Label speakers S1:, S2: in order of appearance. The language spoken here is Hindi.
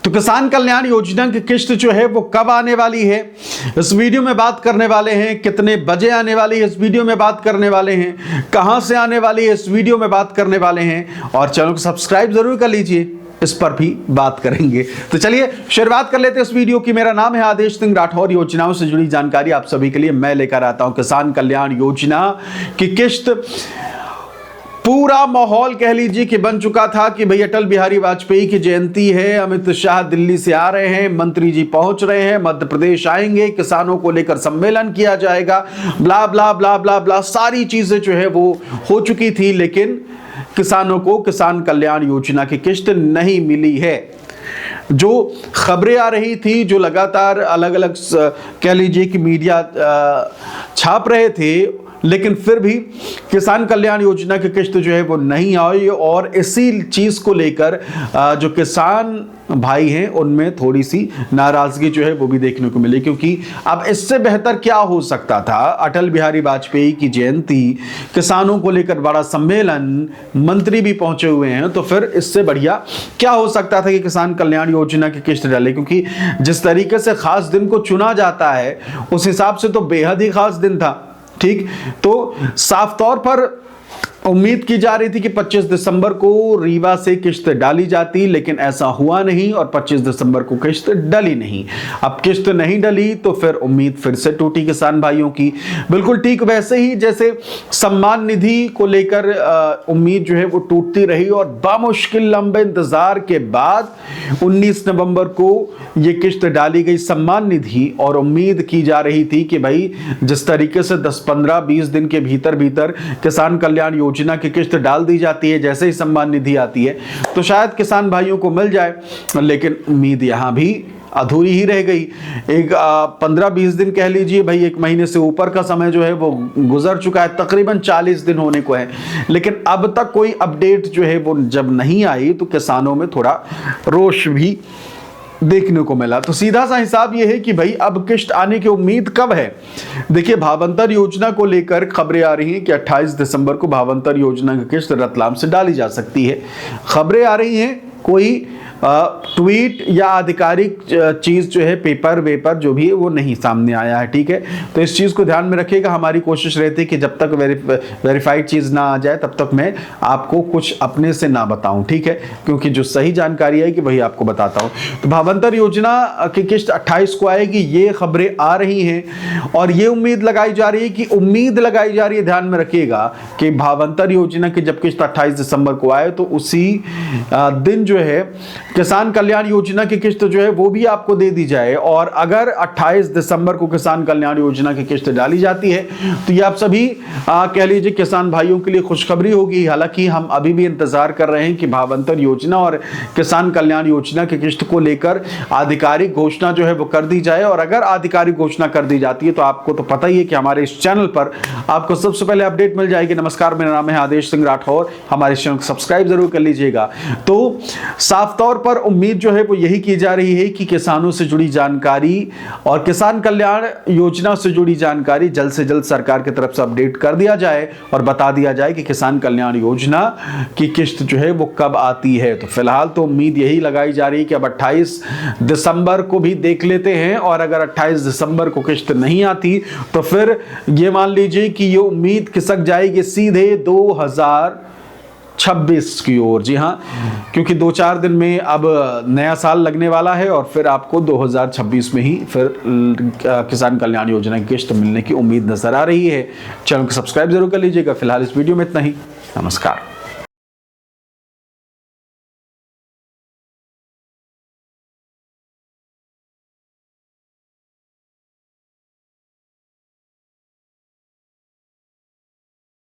S1: तो किसान कल्याण योजना की किस्त जो है वो कब आने वाली है, इस वीडियो में बात करने वाले हैं। कितने बजे आने वाली है, इस वीडियो में बात करने वाले हैं। कहां से आने वाली है, इस वीडियो में बात करने वाले हैं। और चैनल को सब्सक्राइब जरूर कर लीजिए, इस पर भी बात करेंगे। तो चलिए शुरुआत कर लेते हैं इस वीडियो की। मेरा नाम है आदेश सिंह राठौर। योजनाओं से जुड़ी जानकारी आप सभी के लिए मैं लेकर आता हूं। किसान कल्याण योजना की किस्त, पूरा माहौल कह लीजिए कि बन चुका था कि भाई अटल बिहारी वाजपेयी की जयंती है, अमित शाह दिल्ली से आ रहे हैं, मंत्री जी पहुंच रहे हैं, मध्य प्रदेश आएंगे, किसानों को लेकर सम्मेलन किया जाएगा, ब्ला ब्ला ब्ला ब्ला ब्ला, सारी चीजें जो है वो हो चुकी थी। लेकिन किसानों को किसान कल्याण योजना की किस्त नहीं मिली है। जो खबरें आ रही थी, जो लगातार अलग अलग कह लीजिए कि मीडिया छाप रहे थे, लेकिन फिर भी किसान कल्याण योजना की किस्त जो है वो नहीं आई। और इसी चीज को लेकर जो किसान भाई हैं उनमें थोड़ी सी नाराजगी जो है वो भी देखने को मिली, क्योंकि अब इससे बेहतर क्या हो सकता था। अटल बिहारी वाजपेयी की जयंती, किसानों को लेकर बड़ा सम्मेलन, मंत्री भी पहुंचे हुए हैं, तो फिर इससे बढ़िया क्या हो सकता था कि किसान कल्याण योजना की किस्त डाले। क्योंकि जिस तरीके से खास दिन को चुना जाता है उस हिसाब से तो बेहद ही खास दिन था। ठीक, तो साफ तौर पर उम्मीद की जा रही थी कि 25 दिसंबर को रीवा से किस्त डाली जाती, लेकिन ऐसा हुआ नहीं और 25 दिसंबर को किस्त डली नहीं। अब किस्त नहीं डली तो फिर उम्मीद फिर से टूटी किसान भाइयों की। बिल्कुल ठीक वैसे ही जैसे सम्मान निधि को लेकर उम्मीद जो है वो टूटती रही और बामुश्किल लंबे इंतजार के बाद 19 नवंबर को ये किस्त डाली गई सम्मान निधि। और उम्मीद की जा रही थी कि भाई जिस तरीके से 10, 15, 20 दिन के भीतर भीतर किसान कल्याण योजना की किस्त डाल दी जाती है, जैसे ही सम्मान निधि आती है तो शायद किसान भाइयों को मिल जाए। लेकिन उम्मीद यहां भी अधूरी ही रह गई। एक 15-20 दिन कह लीजिए भाई, एक महीने से ऊपर का समय जो है वो गुजर चुका है, तकरीबन 40 दिन होने को है, लेकिन अब तक कोई अपडेट जो है वो जब नहीं आई तो किसानों में थोड़ा रोष भी देखने को मिला। तो सीधा सा हिसाब यह है कि भाई अब किस्त आने की उम्मीद कब है। देखिए, भावांतर योजना को लेकर खबरें आ रही हैं कि 28 दिसंबर को भावांतर योजना की किस्त रतलाम से डाली जा सकती है। खबरें आ रही हैं, कोई ट्वीट या आधिकारिक चीज जो है पेपर वेपर जो भी है वो नहीं सामने आया है। ठीक है, तो इस चीज को ध्यान में रखिएगा। हमारी कोशिश रहती है कि जब तक वेरीफाइड चीज ना आ जाए तब तक मैं आपको कुछ अपने से ना बताऊं। ठीक है, क्योंकि जो सही जानकारी है कि वही आपको बताता हूं। तो भावांतर योजना की किस्त 28 को आएगी, ये खबरें आ रही हैं और ये उम्मीद लगाई जा रही है, ध्यान में रखिएगा कि भावांतर योजना की जब किस्त 28 दिसंबर को आए तो उसी दिन जो है किसान कल्याण योजना की किस्त जो है वो भी आपको दे दी जाए। और अगर 28 दिसंबर को किसान कल्याण योजना की किस्त डाली जाती है तो ये आप सभी कह लीजिए किसान भाइयों के लिए खुशखबरी होगी। हालांकि हम अभी भी इंतजार कर रहे हैं कि भावांतर योजना और किसान कल्याण योजना की किस्त को लेकर आधिकारिक घोषणा जो है वो कर दी जाए। और अगर आधिकारिक घोषणा कर दी जाती है तो आपको तो पता ही है कि हमारे इस चैनल पर आपको सबसे पहले अपडेट मिल जाएगी। नमस्कार, मेरा नाम है आदेश सिंह राठौर। हमारे चैनल को सब्सक्राइब जरूर कर लीजिएगा। तो साफ तौर पर उम्मीद जो है वो यही की जा रही है कि किसानों से जुड़ी जानकारी और किसान कल्याण योजना से जुड़ी जानकारी जल्द से जल्द सरकार की तरफ से अपडेट कर दिया जाए और बता दिया जाए कि किसान कल्याण योजना की किस्त जो है वो कब आती है। तो फिलहाल तो उम्मीद यही लगाई जा रही है कि अब 28 दिसंबर को भी देख लेते हैं और अगर 28 दिसंबर को किस्त नहीं आती तो फिर ये मान लीजिए कि ये उम्मीद खिसक जाएगी सीधे 2026 की ओर। जी हाँ, क्योंकि 2-4 दिन में अब नया साल लगने वाला है और फिर आपको 2026 में ही फिर किसान कल्याण योजना की किस्त मिलने की उम्मीद नजर आ रही है। चैनल को सब्सक्राइब जरूर कर लीजिएगा। फिलहाल इस वीडियो में इतना ही। नमस्कार।